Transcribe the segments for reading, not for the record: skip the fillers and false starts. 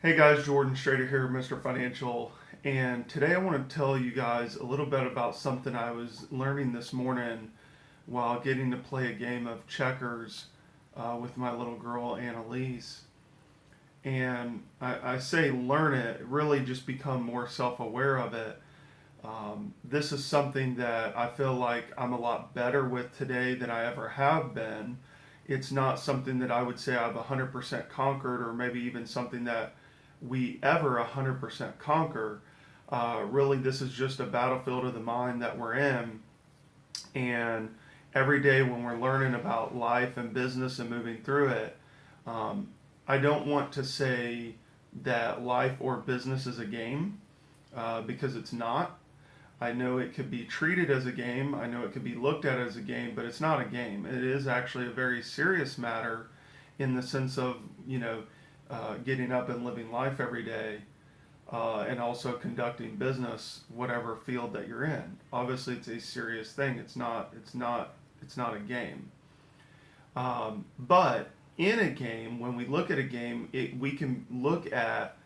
Hey guys, Jordan Strader here, Mr. Financial, and today I want to tell you guys a little bit about something I was learning this morning while getting to play a game of checkers with my little girl Annalise. And I say learn it, really just become more self aware of it. This is something that I feel like I'm a lot better with today than I ever have been. It's not something that I would say I've 100% conquered, or maybe even something that we ever 100% conquer. Really, this is just a battlefield of the mind that we're in. And every day when we're learning about life and business and moving through it, um, I don't want to say that life or business is a game because it's not. I know it could be treated as a game. I know it could be looked at as a game, but it's not a game. It is actually a very serious matter in the sense of, getting up and living life every day, and also conducting business, whatever field that you're in. Obviously, it's a serious thing. It's not a game. But in a game, when we look at a game, we can look at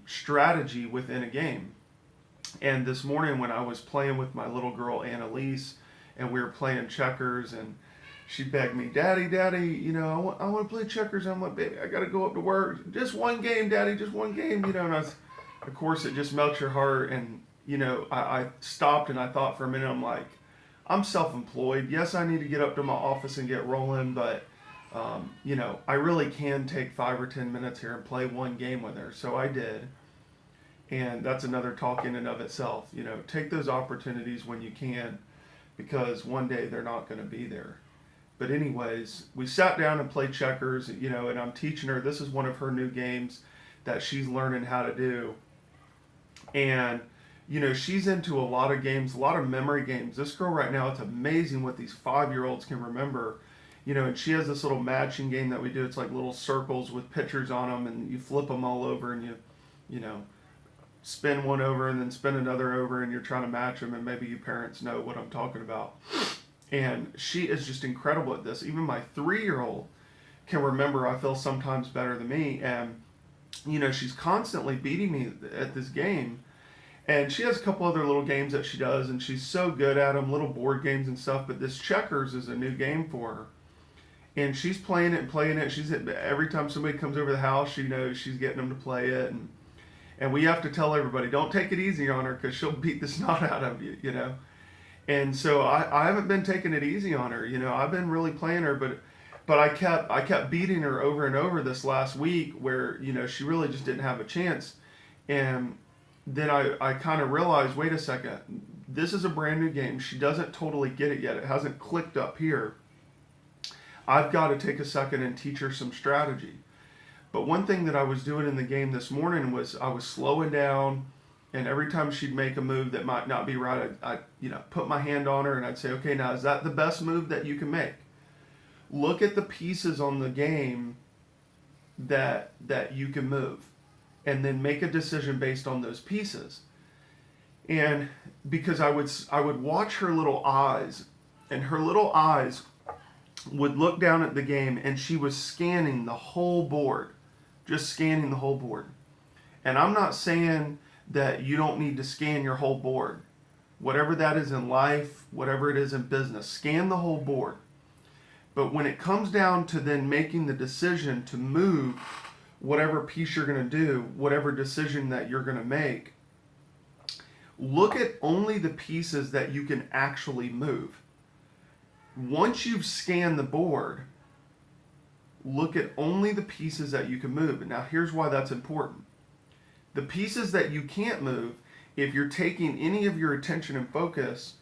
strategy within a game. And this morning, when I was playing with my little girl Annalise, and we were playing checkers, and she begged me, "Daddy, Daddy, I want to play checkers." I'm like, "Baby, I got to go up to work. Just one game, Daddy, just one game." And of course, it just melts your heart. And I stopped and I thought for a minute. I'm like, I'm self-employed. Yes, I need to get up to my office and get rolling, but I really can take 5 or 10 minutes here and play one game with her. So I did. And that's another talk in and of itself. Take those opportunities when you can, because one day they're not going to be there. But anyways, we sat down and played checkers, and I'm teaching her. This is one of her new games that she's learning how to do. And, she's into a lot of games, a lot of memory games. This girl right now, it's amazing what these 5-year-olds can remember. And she has this little matching game that we do. It's like little circles with pictures on them, and you flip them all over, and you know, spin one over and then spin another over, and you're trying to match them. And maybe you parents know what I'm talking about. And she is just incredible at this. Even my 3-year-old can remember, I feel, sometimes better than me. And she's constantly beating me at this game. And she has a couple other little games that she does, and she's so good at them, little board games and stuff. But this checkers is a new game for her, and she's playing it and playing it. Every time somebody comes over the house, she knows she's getting them to play it. And we have to tell everybody, don't take it easy on her, because she'll beat the snot out of you. And so I haven't been taking it easy on her. I've been really playing her, but I kept beating her over and over this last week, where she really just didn't have a chance. And then I kind of realized, wait a second, this is a brand new game. She doesn't totally get it yet. It hasn't clicked up here. I've got to take a second and teach her some strategy. But one thing that I was doing in the game this morning was I was slowing down, and every time she'd make a move that might not be right, I put my hand on her and I'd say, "Okay, now is that the best move that you can make? Look at the pieces on the game that you can move, and then make a decision based on those pieces." And because I would watch her little eyes, and her little eyes would look down at the game, and she was scanning the whole board, just scanning the whole board. And I'm not saying that you don't need to scan your whole board. Whatever that is in life, whatever it is in business, scan the whole board. But when it comes down to then making the decision to move whatever piece you're going to do, whatever decision that you're going to make, look at only the pieces that you can actually move. Once you've scanned the board, look at only the pieces that you can move. And now here's why that's important. The pieces that you can't move, if you're taking any of your attention and focus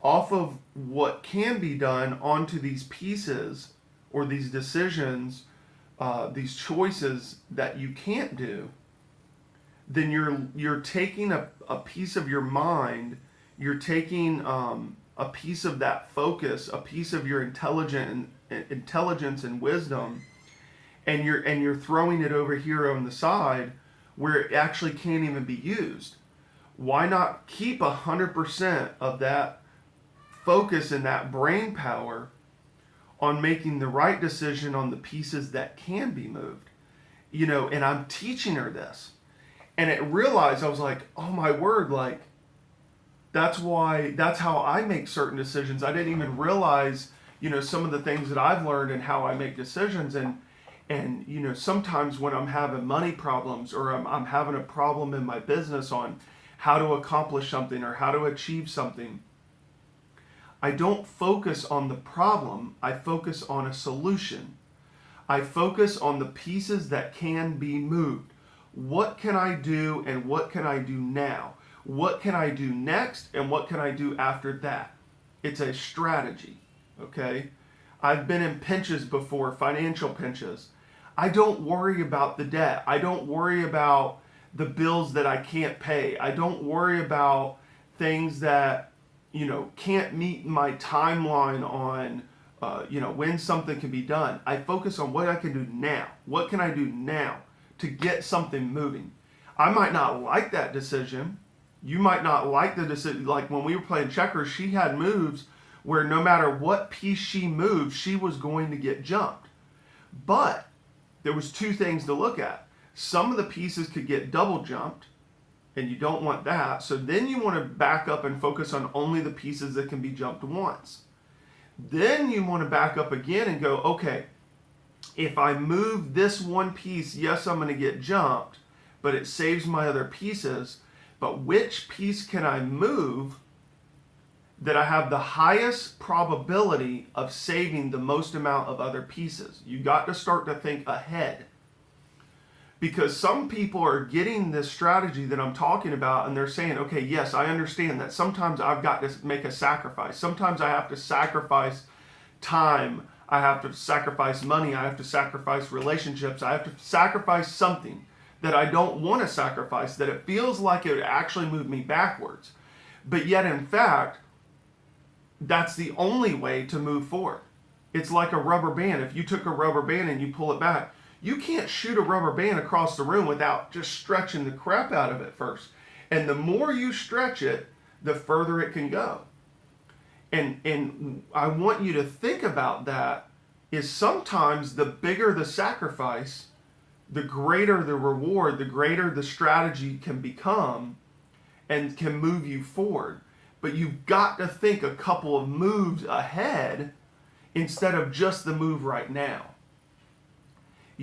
off of what can be done onto these pieces or these decisions, these choices that you can't do, then you're taking a piece of your mind, you're taking a piece of that focus, a piece of your intelligence and wisdom, and you're throwing it over here on the side where it actually can't even be used. Why not keep 100% of that focus and that brain power on making the right decision on the pieces that can be moved? and I'm teaching her this. And it realized, I was like, oh my word, like, that's how I make certain decisions. I didn't even realize, some of the things that I've learned and how I make decisions. And sometimes when I'm having money problems, or I'm having a problem in my business on how to accomplish something or how to achieve something, I don't focus on the problem. I focus on a solution. I focus on the pieces that can be moved. What can I do, and what can I do now? What can I do next, and what can I do after that? It's a strategy, okay? I've been in pinches before, financial pinches. I don't worry about the debt. I don't worry about the bills that I can't pay. I don't worry about things that, can't meet my timeline on, when something can be done. I focus on what I can do now. What can I do now to get something moving? I might not like that decision. You might not like the decision. Like when we were playing checkers, she had moves where no matter what piece she moved, she was going to get jumped. But there was two things to look at. Some of the pieces could get double jumped, and you don't want that. So then you want to back up and focus on only the pieces that can be jumped once. Then you want to back up again and go, okay, if I move this one piece, yes, I'm going to get jumped, but it saves my other pieces. But which piece can I move that I have the highest probability of saving the most amount of other pieces? You got to start to think ahead. Because some people are getting this strategy that I'm talking about, and they're saying, okay, yes, I understand that sometimes I've got to make a sacrifice. Sometimes I have to sacrifice time. I have to sacrifice money. I have to sacrifice relationships. I have to sacrifice something that I don't want to sacrifice, that it feels like it would actually move me backwards. But yet, in fact, that's the only way to move forward. It's like a rubber band. If you took a rubber band and you pull it back, you can't shoot a rubber band across the room without just stretching the crap out of it first. And the more you stretch it, the further it can go. And I want you to think about that, is sometimes the bigger the sacrifice, the greater the reward, the greater the strategy can become and can move you forward. But you've got to think a couple of moves ahead instead of just the move right now.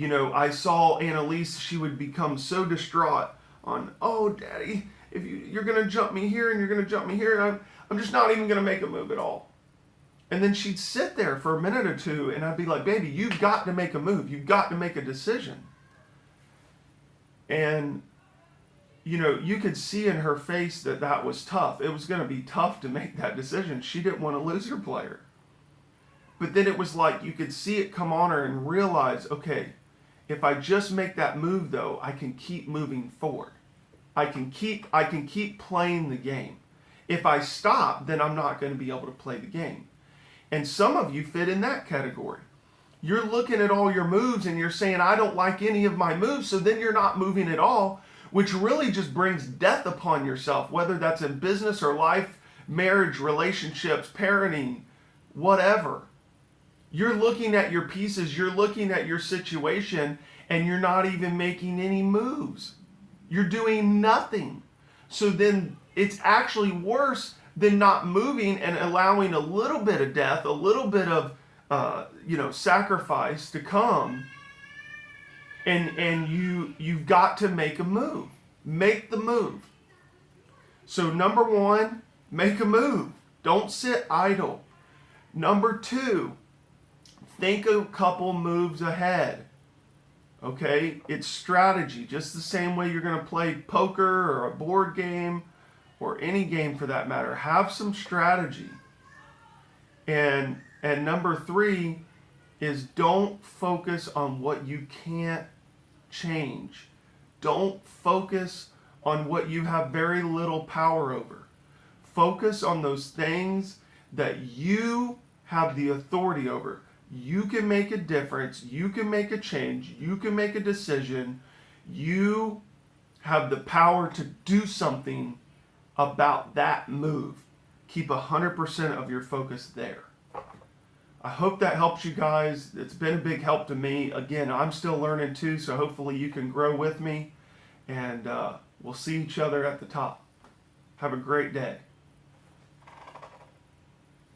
I saw Annalise, she would become so distraught on, oh, Daddy, if you're going to jump me here and you're going to jump me here, and I'm just not even going to make a move at all. And then she'd sit there for a minute or two, and I'd be like, baby, you've got to make a move. You've got to make a decision. And, you could see in her face that was tough. It was going to be tough to make that decision. She didn't want to lose her player. But then it was like you could see it come on her and realize, okay, if I just make that move, though, I can keep moving forward. I can keep playing the game. If I stop, then I'm not going to be able to play the game. And some of you fit in that category. You're looking at all your moves and you're saying, I don't like any of my moves, so then you're not moving at all, which really just brings death upon yourself, whether that's in business or life, marriage, relationships, parenting, whatever. You're looking at your pieces, you're looking at your situation, and you're not even making any moves. You're doing nothing. So then it's actually worse than not moving and allowing a little bit of death, a little bit of sacrifice to come. And you've got to make a move. Make the move. So number one, make a move. Don't sit idle. Number two, think a couple moves ahead. Okay? It's strategy. Just the same way you're going to play poker or a board game or any game for that matter. Have some strategy. And number three is don't focus on what you can't change. Don't focus on what you have very little power over. Focus on those things that you have the authority over. You can make a difference. You can make a change. You can make a decision. You have the power to do something about that move. Keep 100% of your focus there. I hope that helps you guys. It's been a big help to me. Again, I'm still learning too, so hopefully you can grow with me. And we'll see each other at the top. Have a great day.